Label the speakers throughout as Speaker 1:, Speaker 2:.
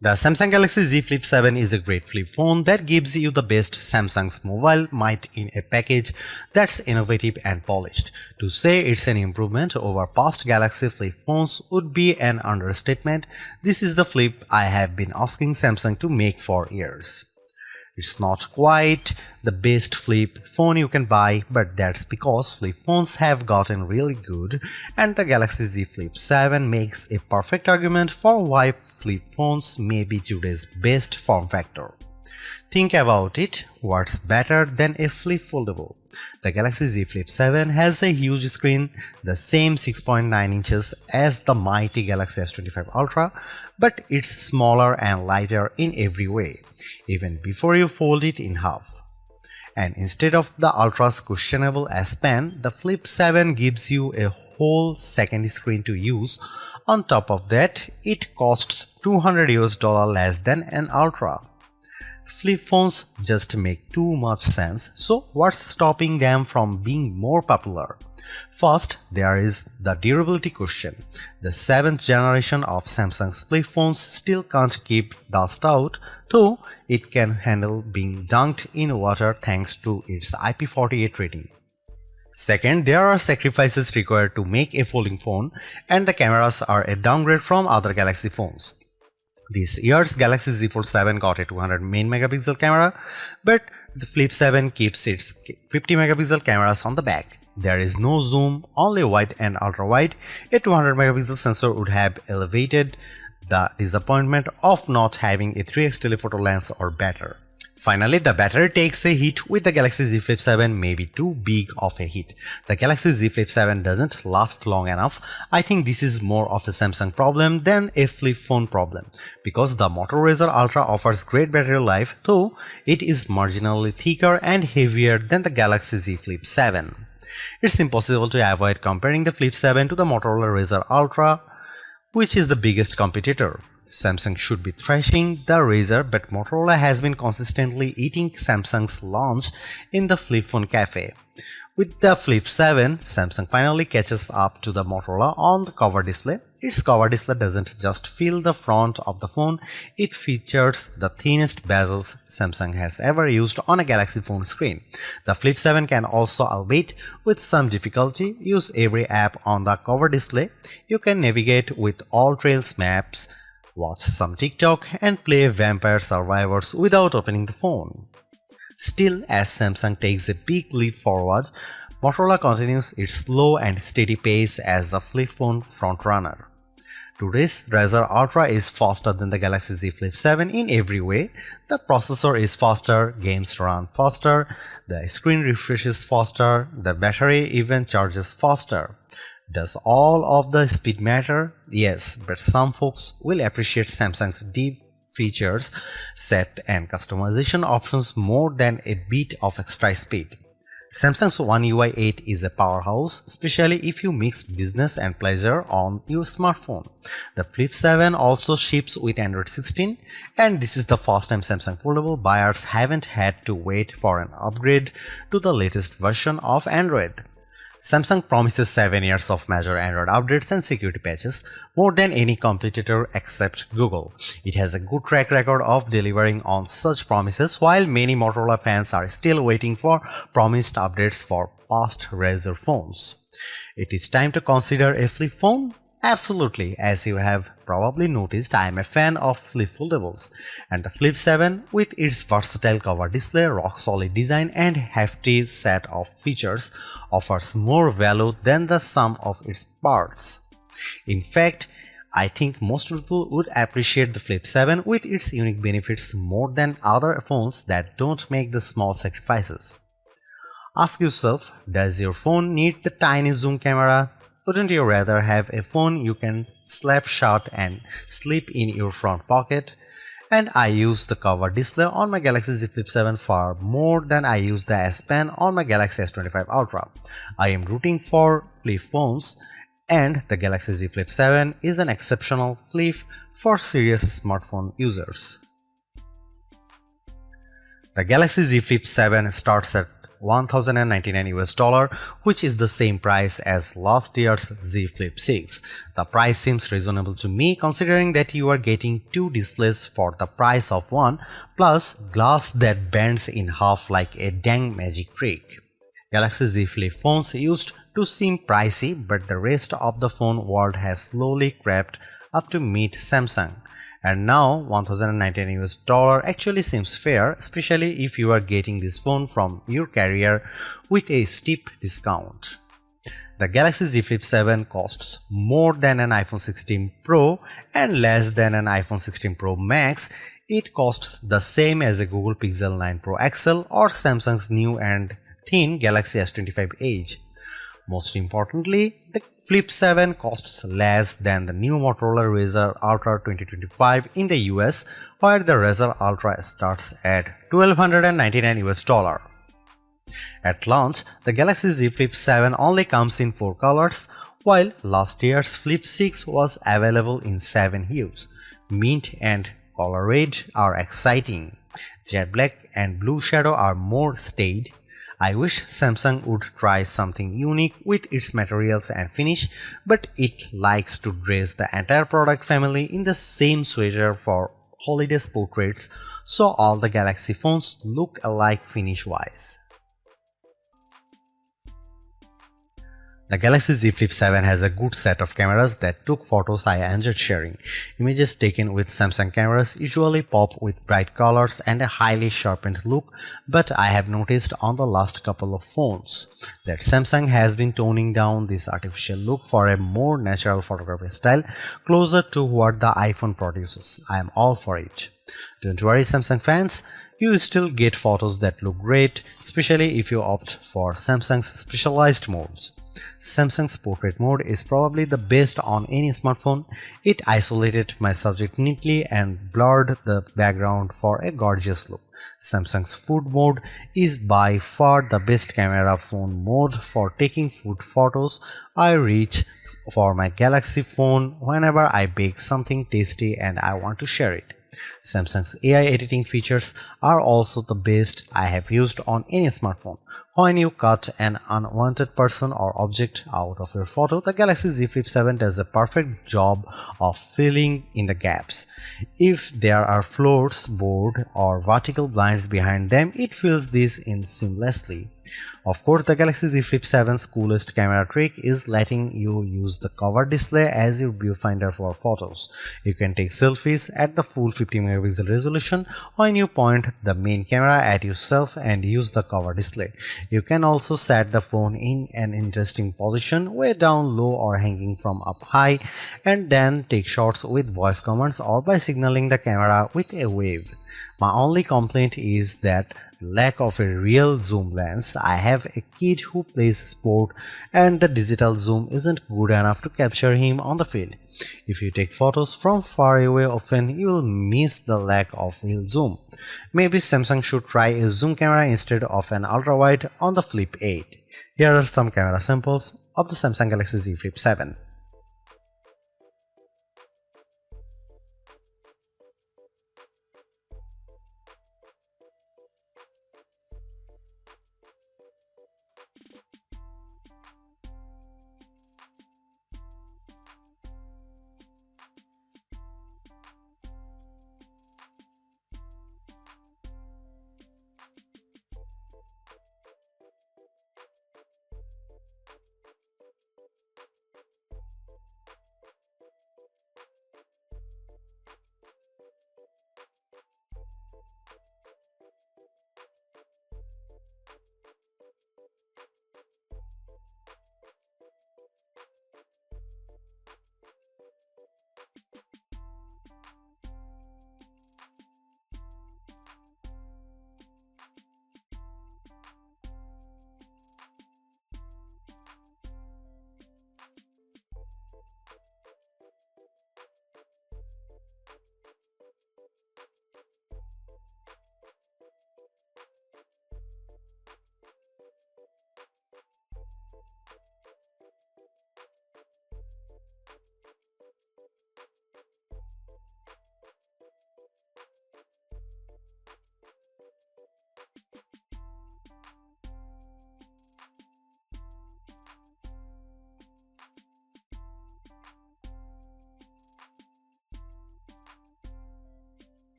Speaker 1: The Samsung Galaxy Z Flip 7 is a great flip phone that gives you the best Samsung's mobile might in a package that's innovative and polished. To say it's an improvement over past Galaxy flip phones would be an understatement. This is the flip I have been asking Samsung to make for years. It's not quite the best flip phone you can buy, but that's because flip phones have gotten really good, and the Galaxy Z Flip 7 makes a perfect argument for why flip phones may be today's best form factor. Think about it, what's better than a flip foldable? The Galaxy Z Flip 7 has a huge screen, the same 6.9 inches as the mighty Galaxy S25 Ultra, but it's smaller and lighter in every way, even before you fold it in half. And instead of the Ultra's questionable S Pen, the Flip 7 gives you a whole second screen to use. On top of that, it costs $200 less than an Ultra. Flip phones just make too much sense, so what's stopping them from being more popular? First, there is the durability question. The 7th generation of Samsung's flip phones still can't keep dust out, though it can handle being dunked in water thanks to its IP48 rating. Second, there are sacrifices required to make a folding phone, and the cameras are a downgrade from other Galaxy phones. This year's Galaxy Z Fold 7 got a 200 main megapixel camera, but the Flip 7 keeps its 50 megapixel cameras on the back. There is no zoom, only wide and ultra wide. A 200 megapixel sensor would have elevated the disappointment of not having a 3x telephoto lens or better. Finally, the battery takes a hit with the Galaxy Z Flip 7, maybe too big of a hit. The Galaxy Z Flip 7 doesn't last long enough. I think this is more of a Samsung problem than a flip phone problem, because the Moto Razr Ultra offers great battery life, though it is marginally thicker and heavier than the Galaxy Z Flip 7. It's impossible to avoid comparing the Flip 7 to the Motorola Razr Ultra, which is the biggest competitor. Samsung should be thrashing the Razr, but Motorola has been consistently eating Samsung's lunch in the flip phone cafe. With the Flip 7, Samsung finally catches up to the Motorola on the cover display. Its cover display doesn't just fill the front of the phone, it features the thinnest bezels Samsung has ever used on a Galaxy phone screen. The Flip 7 can also, albeit with some difficulty, use every app on the cover display. You can navigate with all Trails maps, watch some TikTok, and play Vampire Survivors without opening the phone. Still, as Samsung takes a big leap forward, Motorola continues its slow and steady pace as the flip phone frontrunner. Today's Razr Ultra is faster than the Galaxy Z Flip 7 in every way. The processor is faster, games run faster, the screen refreshes faster, the battery even charges faster. Does all of the speed matter? Yes, but some folks will appreciate Samsung's deep features set and customization options more than a bit of extra speed. Samsung's One UI 8 is a powerhouse, especially if you mix business and pleasure on your smartphone. The Flip 7 also ships with Android 16, and this is the first time Samsung Foldable buyers haven't had to wait for an upgrade to the latest version of Android. Samsung promises 7 years of major Android updates and security patches, more than any competitor except Google. It has a good track record of delivering on such promises, while many Motorola fans are still waiting for promised updates for past Razr phones. It is time to consider a flip phone? Absolutely, as you have probably noticed, I am a fan of flip foldables, and the Flip 7, with its versatile cover display, rock-solid design, and hefty set of features, offers more value than the sum of its parts. In fact, I think most people would appreciate the Flip 7 with its unique benefits more than other phones that don't make the small sacrifices. Ask yourself, does your phone need the tiny zoom camera? Wouldn't you rather have a phone you can slap shut and slip in your front pocket? And I use the cover display on my Galaxy Z Flip 7 far more than I use the S Pen on my Galaxy S25 Ultra. I am rooting for flip phones, and the Galaxy Z Flip 7 is an exceptional flip for serious smartphone users. The Galaxy Z Flip 7 starts at $1,099 US, which is the same price as last year's Z Flip 6. The price seems reasonable to me considering that you are getting two displays for the price of one, plus glass that bends in half like a dang magic trick. Galaxy Z Flip phones used to seem pricey, but the rest of the phone world has slowly crept up to meet Samsung. And now $1,099 US actually seems fair, especially if you are getting this phone from your carrier with a steep discount. The Galaxy Z Flip 7 costs more than an iPhone 16 Pro and less than an iPhone 16 Pro Max. It costs the same as a Google Pixel 9 Pro XL or Samsung's new and thin Galaxy S25 Edge. Most importantly, the Flip 7 costs less than the new Motorola Razr Ultra 2025 in the US, where the Razr Ultra starts at $1,299 US. At launch, the Galaxy Z Flip 7 only comes in 4 colors, while last year's Flip 6 was available in 7 hues. Mint and color red are exciting. Jet black and blue shadow are more staid. I wish Samsung would try something unique with its materials and finish, but it likes to dress the entire product family in the same sweater for holiday portraits, so all the Galaxy phones look alike finish-wise. The Galaxy Z Flip 7 has a good set of cameras that took photos I enjoyed sharing. Images taken with Samsung cameras usually pop with bright colors and a highly sharpened look, but I have noticed on the last couple of phones that Samsung has been toning down this artificial look for a more natural photography style closer to what the iPhone produces. I am all for it. Don't worry, Samsung fans, you still get photos that look great, especially if you opt for Samsung's specialized modes. Samsung's portrait mode is probably the best on any smartphone. It isolated my subject neatly and blurred the background for a gorgeous look. Samsung's food mode is by far the best camera phone mode for taking food photos. I reach for my Galaxy phone whenever I bake something tasty and I want to share it. Samsung's AI editing features are also the best I have used on any smartphone. When you cut an unwanted person or object out of your photo, the Galaxy Z Flip 7 does a perfect job of filling in the gaps. If there are floors, board, or vertical blinds behind them, it fills this in seamlessly. Of course, the Galaxy Z Flip 7's coolest camera trick is letting you use the cover display as your viewfinder for photos. You can take selfies at the full 50MP resolution when you point the main camera at yourself and use the cover display. You can also set the phone in an interesting position, way down low or hanging from up high, and then take shots with voice commands or by signaling the camera with a wave. My only complaint is that lack of a real zoom lens. I have a kid who plays sport and the digital zoom isn't good enough to capture him on the field. If you take photos from far away often, you will miss the lack of real zoom. Maybe Samsung should try a zoom camera instead of an ultra-wide on the Flip 8. Here are some camera samples of the Samsung Galaxy Z Flip 7.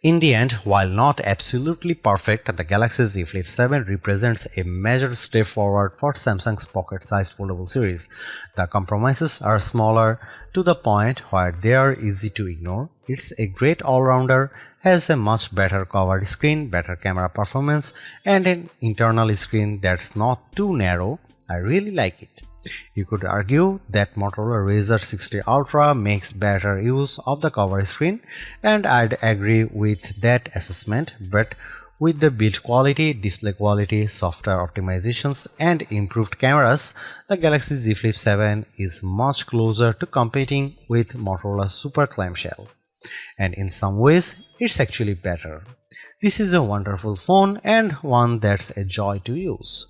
Speaker 1: In the end, while not absolutely perfect, the Galaxy Z Flip 7 represents a major step forward for Samsung's pocket-sized foldable series. The compromises are smaller to the point where they are easy to ignore. It's a great all-rounder, has a much better cover screen, better camera performance, and an internal screen that's not too narrow. I really like it. You could argue that Motorola Razr 60 Ultra makes better use of the cover screen, and I'd agree with that assessment, but with the build quality, display quality, software optimizations, and improved cameras, the Galaxy Z Flip 7 is much closer to competing with Motorola's Super Clamshell. And in some ways, it's actually better. This is a wonderful phone and one that's a joy to use.